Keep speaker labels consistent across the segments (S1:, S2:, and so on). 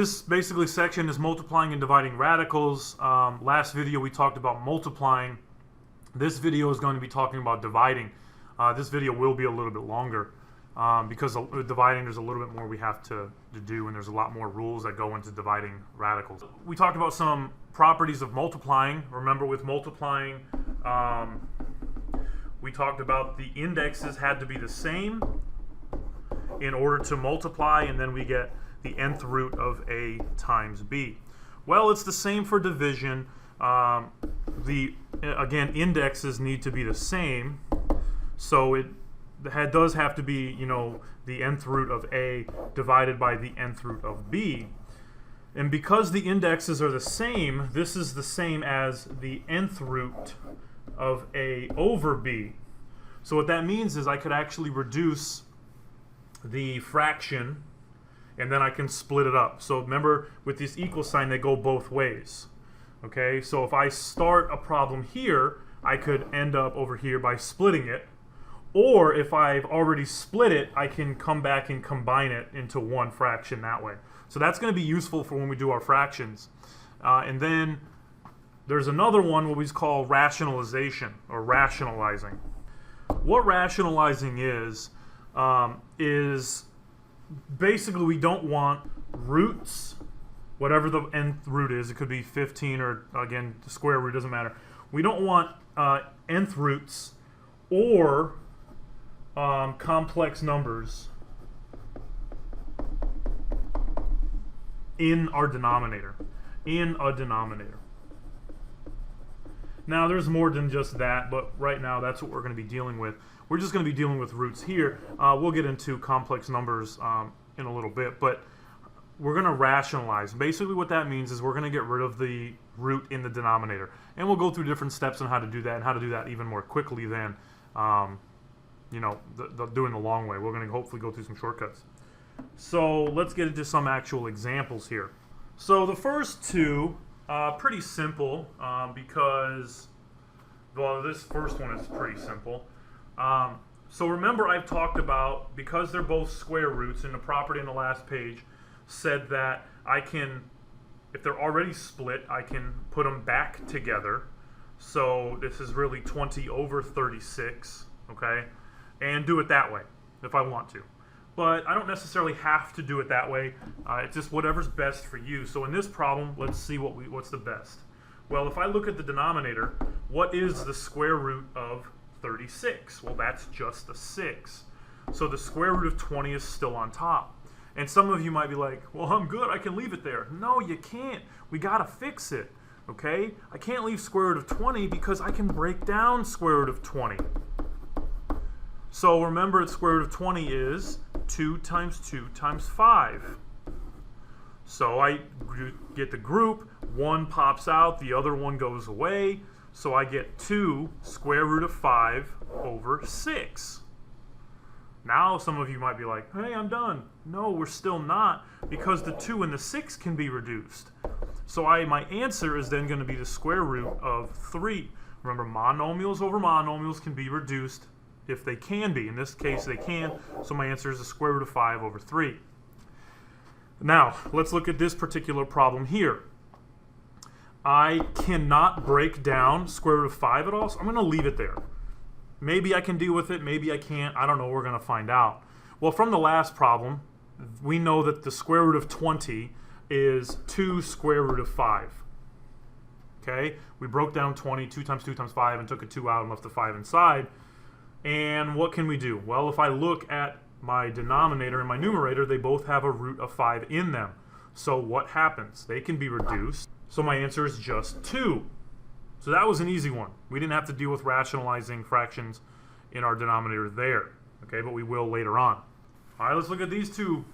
S1: this basically section is multiplying and dividing radicals. Last video we talked about multiplying. This video is going to be talking about dividing. This video will be a little bit longer because with dividing there's a little bit more we have to do, and there's a lot more rules that go into dividing radicals. We talked about some properties of multiplying. Remember, with multiplying, we talked about the indexes had to be the same in order to multiply, and then we get the nth root of a times b. Well, it's the same for division. Again, indexes need to be the same, so it does have to be, you know, the nth root of a divided by the nth root of b. And because the indexes are the same, this is the same as the nth root of a over b. So what that means is I could actually reduce the fraction, and then I can split it up. So remember, with this equal sign, they go both ways. Okay, so if I start a problem here, I could end up over here by splitting it. Or if I've already split it, I can come back and combine it into one fraction that way. So that's going to be useful for when we do our fractions. And then there's another one, what we call rationalization or rationalizing. What rationalizing is basically we don't want roots, whatever the nth root is. It could be 15 or, again, the square root, doesn't matter. We don't want nth roots or complex numbers in our denominator, in a denominator. Now, there's more than just that, but right now that's what we're going to be dealing with. We're just going to be dealing with roots here. We'll get into complex numbers in a little bit, but we're going to rationalize. Basically what that means is we're going to get rid of the root in the denominator. And we'll go through different steps on how to do that, and how to do that even more quickly than you know, doing the long way. We're going to hopefully go through some shortcuts. So let's get into some actual examples here. So the first two, pretty simple because, well, this first one is pretty simple. So remember, I've talked about, because they're both square roots, and the property in the last page said that I can, if they're already split, I can put them back together. So this is really 20 over 36, okay? And do it that way if I want to. But I don't necessarily have to do it that way. It's just whatever's best for you. So in this problem, let's see what's the best. Well, if I look at the denominator, what is the square root of 36? Well, that's just a 6. So the square root of 20 is still on top. And some of you might be like, well, I'm good, I can leave it there. No, you can't. We gotta fix it, okay? I can't leave square root of 20 because I can break down square root of 20. So remember, the square root of 20 is 2 times 2 times 5. So I get the group, one pops out, the other one goes away. So I get 2 square root of 5 over 6. Now some of you might be like, hey, I'm done. No, we're still not, because the 2 and the 6 can be reduced. So my answer is then going to be the square root of 3. Remember, monomials over monomials can be reduced if they can be. In this case, they can. So my answer is the square root of 5 over 3. Now, let's look at this particular problem here. I cannot break down square root of 5 at all, so I'm going to leave it there. Maybe I can deal with it, maybe I can't. I don't know. We're going to find out. Well, from the last problem, we know that the square root of 20 is 2 square root of 5. Okay? We broke down 20, 2 times 2 times 5, and took a 2 out and left the 5 inside. And what can we do? Well, if I look at my denominator and my numerator, they both have a root of 5 in them. So what happens? They can be reduced. So my answer is just 2. So that was an easy one. We didn't have to deal with rationalizing fractions in our denominator there. Okay, but we will later on. All right, let's look at these two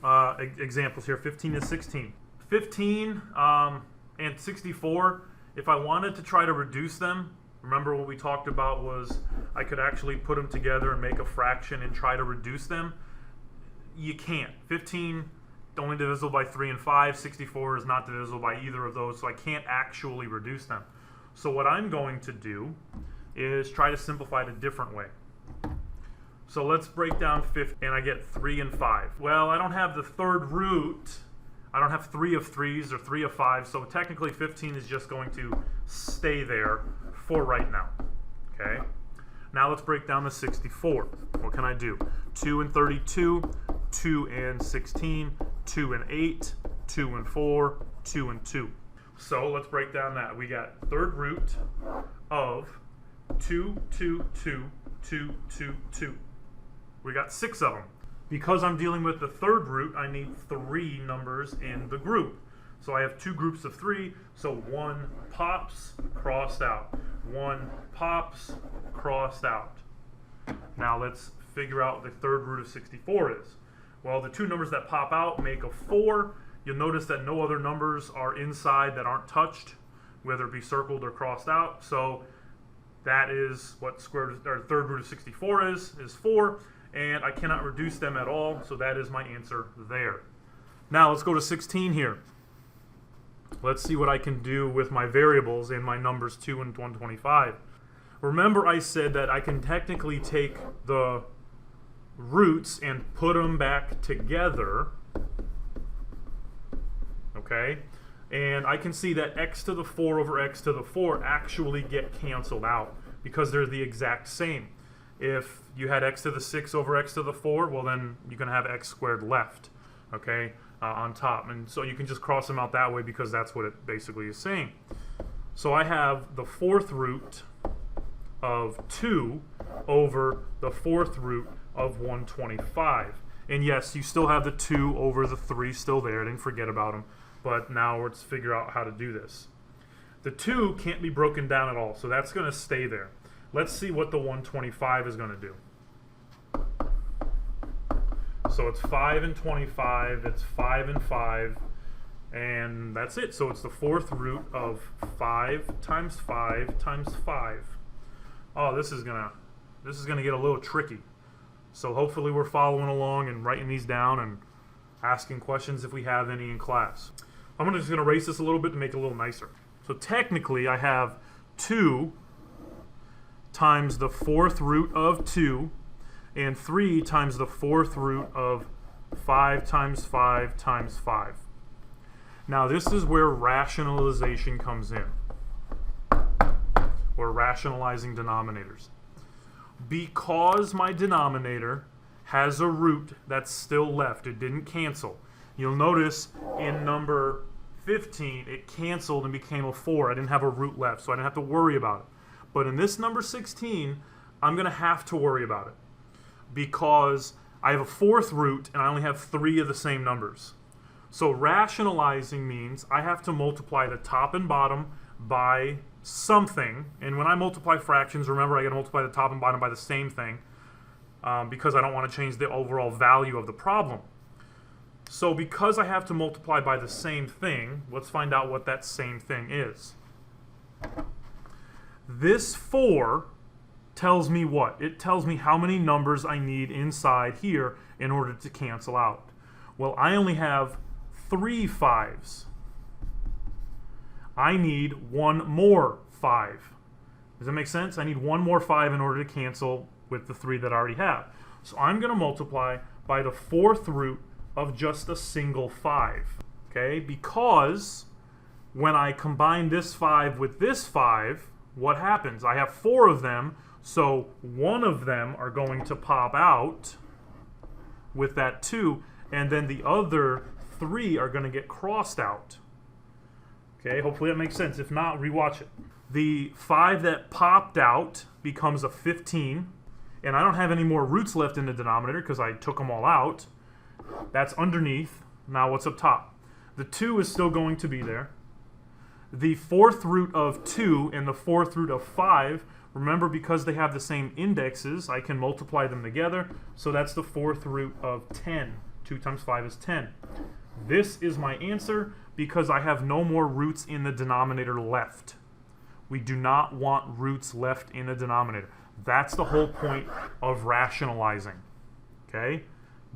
S1: examples here, 15 and 16. 15 and 64, if I wanted to try to reduce them, remember what we talked about was I could actually put them together and make a fraction and try to reduce them. You can't. 15 only divisible by 3 and 5. 64 is not divisible by either of those, so I can't actually reduce them. So what I'm going to do is try to simplify it a different way. So let's break down 15, and I get 3 and 5. Well, I don't have the third root. I don't have 3 of 3s or 3 of 5, so technically 15 is just going to stay there for right now. Okay? Now let's break down the 64. What can I do? 2 and 32, 2 and 16, 2 and 8, 2 and 4, 2 and 2. So let's break down that. We got third root of 2, 2, 2, 2, 2, 2. We got 6 of them. Because I'm dealing with the third root, I need 3 numbers in the group. So I have 2 groups of 3, so 1 pops, crossed out. 1 pops, crossed out. Now let's figure out what the third root of 64 is. Well, the 2 numbers that pop out make a 4. You'll notice that no other numbers are inside that aren't touched, whether it be circled or crossed out. So that is what third root of 64 is 4. And I cannot reduce them at all, so that is my answer there. Now let's go to 16 here. Let's see what I can do with my variables in my numbers 2 and 125. Remember I said that I can technically take the roots and put them back together. Okay? And I can see that x to the 4 over x to the 4 actually get canceled out because they're the exact same. If you had x to the 6 over x to the 4, well then you're going to have x squared left, okay, on top. And so you can just cross them out that way because that's what it basically is saying. So I have the 4th root of 2 over the 4th root of 125. And yes, you still have the 2 over the 3 still there. I didn't forget about them. But now let's figure out how to do this. The 2 can't be broken down at all, so that's going to stay there. Let's see what the 125 is going to do. So it's 5 and 25, it's 5 and 5, and that's it. So it's the 4th root of 5 times 5 times 5. Oh, this is gonna get a little tricky. So hopefully we're following along and writing these down and asking questions if we have any in class. I'm just going to erase this a little bit to make it a little nicer. So technically I have 2 times the 4th root of 2 and 3 times the 4th root of 5 times 5 times 5. Now this is where rationalization comes in. Or rationalizing denominators. Because my denominator has a root that's still left, it didn't cancel. You'll notice in number 15 it canceled and became a 4. I didn't have a root left, so I didn't have to worry about it. But in this number 16, I'm going to have to worry about it because I have a 4th root and I only have 3 of the same numbers. So rationalizing means I have to multiply the top and bottom by something. And when I multiply fractions, remember I got to multiply the top and bottom by the same thing because I don't want to change the overall value of the problem. So because I have to multiply by the same thing, let's find out what that same thing is. This 4 tells me what? It tells me how many numbers I need inside here in order to cancel out. Well, I only have 3 5s. I need 1 more 5. Does that make sense? I need 1 more 5 in order to cancel with the 3 that I already have. So I'm going to multiply by the 4th root of just a single 5. Okay? Because when I combine this 5 with this 5, what happens? I have 4 of them, so 1 of them are going to pop out with that 2, and then the other 3 are going to get crossed out. Okay, hopefully that makes sense. If not, rewatch it. The 5 that popped out becomes a 15, and I don't have any more roots left in the denominator because I took them all out. That's underneath. Now what's up top? The 2 is still going to be there. The 4th root of 2 and the 4th root of 5, remember because they have the same indexes, I can multiply them together. So that's the 4th root of 10. 2 times 5 is 10. This is my answer because I have no more roots in the denominator left. We do not want roots left in the denominator. That's the whole point of rationalizing. Okay?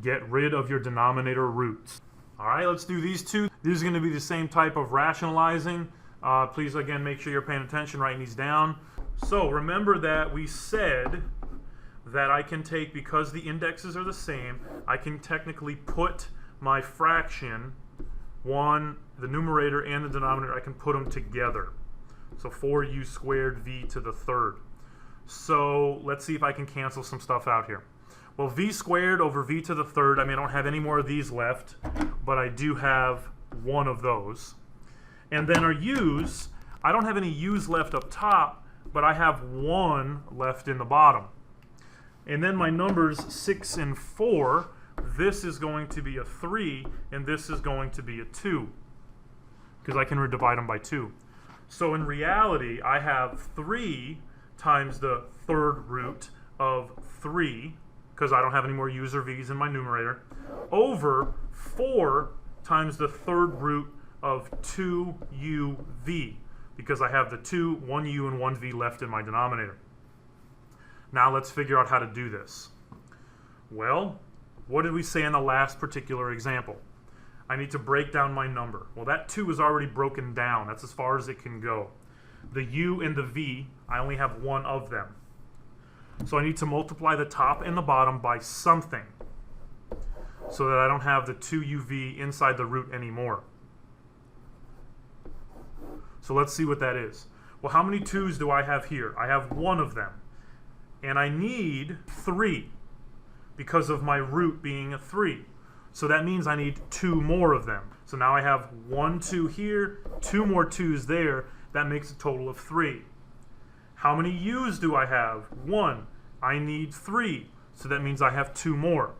S1: Get rid of your denominator roots. All right, let's do these two. These are going to be the same type of rationalizing. Please, again, make sure you're paying attention, writing these down. So remember that we said that I can take, because the indexes are the same, I can technically put my fraction the numerator and the denominator, I can put them together. So 4u squared v to the third. So let's see if I can cancel some stuff out here. Well, v squared over v to the third, I mean, I don't have any more of these left, but I do have one of those. And then our u's, I don't have any u's left up top, but I have one left in the bottom. And then my numbers 6 and 4, this is going to be a 3, and this is going to be a 2, because I can divide them by 2. So in reality, I have 3 times the third root of 3, because I don't have any more u's or v's in my numerator, over 4 times the third root of 2uv, because I have the 2, 1u, and 1v left in my denominator. Now let's figure out how to do this. Well, what did we say in the last particular example? I need to break down my number. Well, that 2 is already broken down. That's as far as it can go. The u and the v, I only have one of them. So I need to multiply the top and the bottom by something so that I don't have the 2uv inside the root anymore. So let's see what that is. Well, how many 2's do I have here? I have one of them. And I need 3 because of my root being a 3. So that means I need 2 more of them. So now I have 1 2 here, 2 more 2's there. That makes a total of 3. How many u's do I have? 1. I need 3. So that means I have 2 more.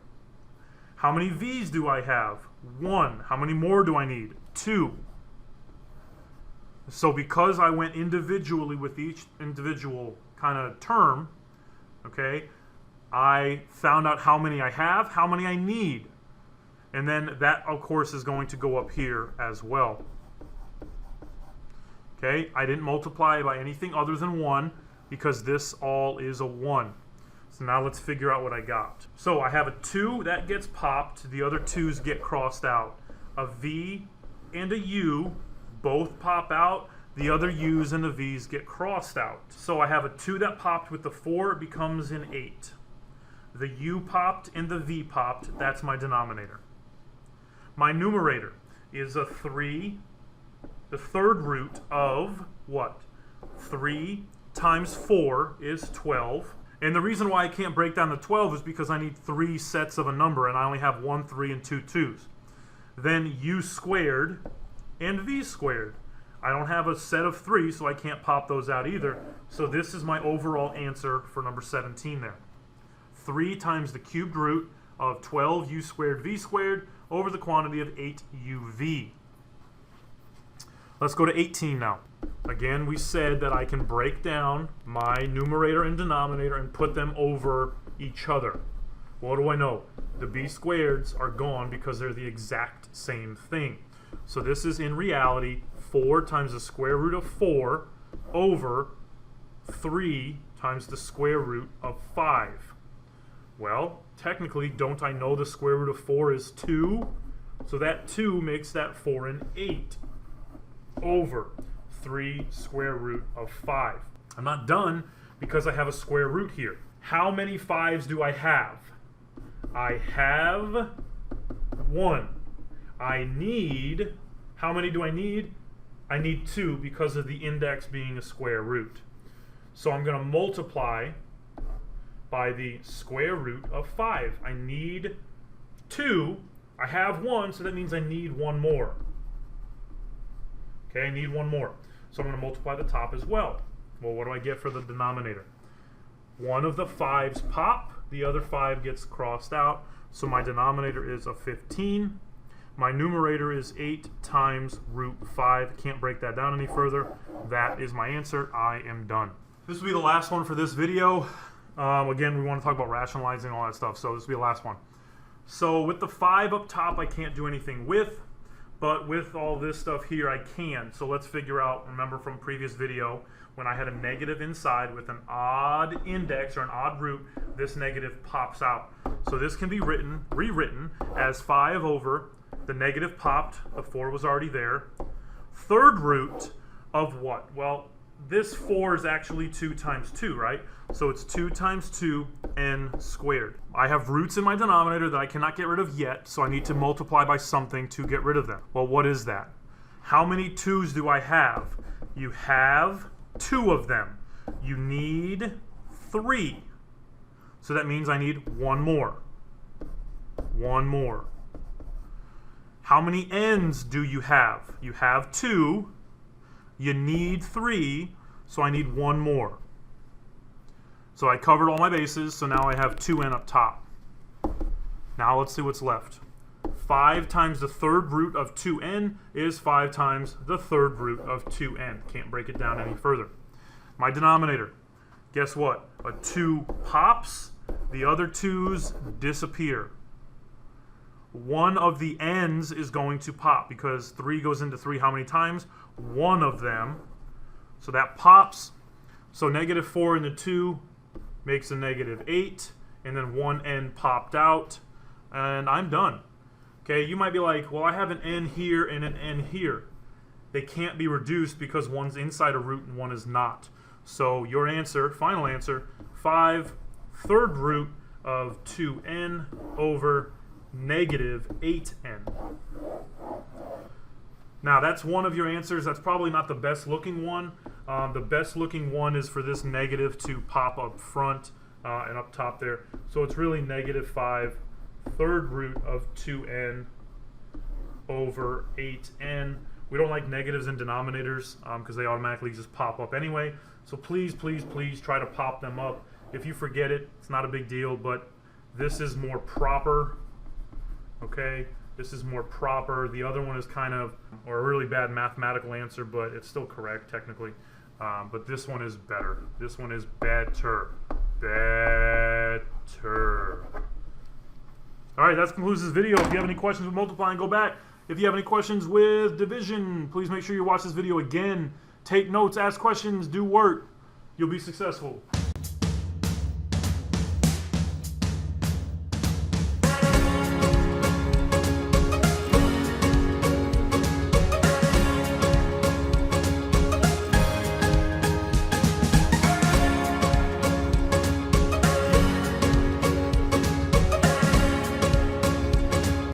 S1: How many v's do I have? 1. How many more do I need? 2. So because I went individually with each individual kind of term, okay, I found out how many I have, how many I need. And then that, of course, is going to go up here as well. Okay, I didn't multiply by anything other than 1 because this all is a 1. So now let's figure out what I got. So I have a 2 that gets popped. The other 2's get crossed out. A v and a u both pop out. The other u's and the v's get crossed out. So I have a 2 that popped with the 4. It becomes an 8. The u popped and the v popped. That's my denominator. My numerator is a 3. The third root of what? 3 times 4 is 12. And the reason why I can't break down the 12 is because I need 3 sets of a number, and I only have 1 3 and 2 2's. Then u squared and v squared. I don't have a set of 3, so I can't pop those out either. So this is my overall answer for number 17 there. 3 times the cubed root of 12u squared v squared over the quantity of 8uv. Let's go to 18 now. Again, we said that I can break down my numerator and denominator and put them over each other. What do I know? The b squareds are gone because they're the exact same thing. So this is in reality 4 times the square root of 4 over 3 times the square root of 5. Well, technically, don't I know the square root of 4 is 2? So that 2 makes that 4 and 8 over 3 square root of 5. I'm not done because I have a square root here. How many 5's do I have? I have 1. I need, how many do I need? I need 2 because of the index being a square root. So I'm going to multiply by the square root of 5. I need 2. I have 1, so that means I need 1 more. Okay, I need 1 more. So I'm going to multiply the top as well. Well, what do I get for the denominator? One of the 5's pop, the other 5 gets crossed out, so my denominator is a 15. My numerator is 8 times root 5. Can't break that down any further. That is my answer. I am done. This will be the last one for this video. Again, we want to talk about rationalizing all that stuff, so this will be the last one. So with the 5 up top, I can't do anything with, but with all this stuff here, I can. So let's figure out, remember from previous video, when I had a negative inside with an odd index or an odd root, this negative pops out. So this can be rewritten as 5 over the negative popped, the 4 was already there. Third root of what? Well, this 4 is actually 2 times 2, right? So it's 2 times 2n squared. I have roots in my denominator that I cannot get rid of yet, so I need to multiply by something to get rid of them. Well, what is that? How many 2's do I have? You have 2 of them. You need 3. So that means I need 1 more. 1 more. How many n's do you have? You have 2. You need 3, so I need 1 more. So I covered all my bases, so now I have 2n up top. Now let's see what's left. 5 times the third root of 2n is 5 times the third root of 2n. Can't break it down any further. My denominator, guess what? A 2 pops, the other 2's disappear. One of the n's is going to pop because 3 goes into 3 how many times? One of them. So that pops. So negative 4 into 2 makes a negative 8. And then one n popped out. And I'm done. Okay, you might be like, well, I have an n here and an n here. They can't be reduced because one's inside a root and one is not. So your answer, final answer, 5 third root of 2n over negative 8n. Now that's one of your answers. That's probably not the best looking one. The best looking one is for this negative to pop up front and up top there. So it's really negative 5 third root of 2n over 8n. We don't like negatives in denominators because they automatically just pop up anyway. So please, please, please try to pop them up. If you forget it, it's not a big deal, but this is more proper. Okay, this is more proper. The other one is kind of, or a really bad mathematical answer, but it's still correct technically. But this one is better. This one is better. Better. All right, that concludes this video. If you have any questions with multiplying, go back. If you have any questions with division, please make sure you watch this video again. Take notes, ask questions, do work. You'll be successful.